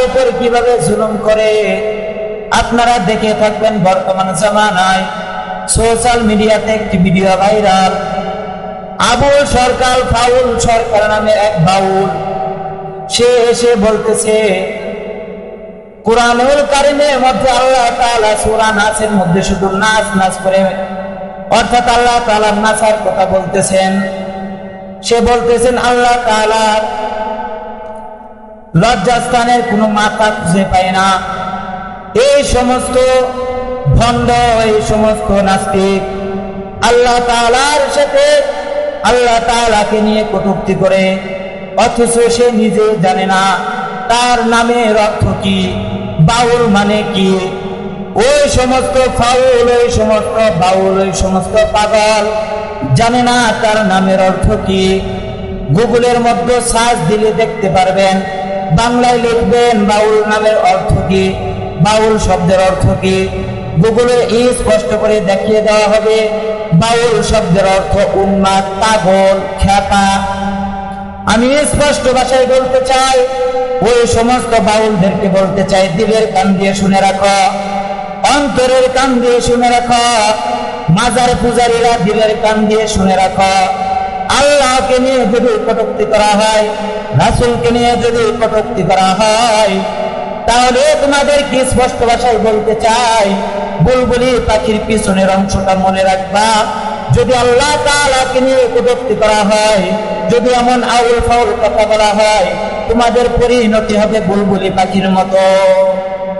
উপর কিভাবে জুলুম করে আপনারা দেখে থাকবেন। বর্তমান জামানায় সোশ্যাল মিডিয়াতে একটি ভিডিও ভাইরাল, আবুল সরকার ফাউল সরকার নামে এক বাউল, সে এসে বলতেছে কুরআনুল কারীমের মধ্যে আল্লাহ তাআলা সূরা নাসের মধ্যে শুধু নাচ নাচ করে, অর্থাৎ আল্লাহ তাআলা নাচার কথা বলতেছেন। সে বলতেছেন আল্লাহ তাআলা লজ্জাস্থানের কোনো মাথা খুঁজে পায় না। এই সমস্ত ভণ্ড, এই সমস্ত নাস্তিক আল্লাহ তাআলার সাথে আল্লাহ তাআলাকে নিয়ে কটূক্তি করে, অথচ সে নিজে জানে না তার নামের অর্থ কি, বাউল মানে কি। ওই সমস্ত ফাউল, ওই সমস্ত বাউল, ওই সমস্ত পাগল জানে না তার নামের অর্থ কি। গুগলের মধ্যে সার্চ দিলে দেখতে পারবেন, বাংলায় লিখবেন বাউল নামের অর্থ কি, বাউল শব্দের অর্থ কি, গুগলে স্পষ্ট করে দেখিয়ে দেওয়া হবে বাউল শব্দের অর্থ উন্মাদ, পাগল, খ্যাপা। আমি স্পষ্ট ভাষায় বলতে চাই, ওই সমস্ত বাউলদেরকে বলতে চাই, দিলের কান দিয়ে শুনে রাখো, অন্তরের কান দিয়ে শুনে রাখো, মাজার পূজারীরা দিলের কান দিয়ে শুনে রাখো। আল্লাহকে নিয়ে যদি কটূক্তি করা হয়, রাসূলকে নিয়ে যদি কটূক্তি করা হয়, তাহলে তোমাদেরকে স্পষ্ট ভাষায় বলতে চাই, বুলবুলি পাখির পিছনের অংশটা মনে রাখবা। যদি আল্লাহ তাআলাকে নিয়ে কটূক্তি করা হয়, যদি এমন আউল ফাউল কথা বলা হয়, তোমাদের পরিণতি হবে বুলবুলি পাখির মতো।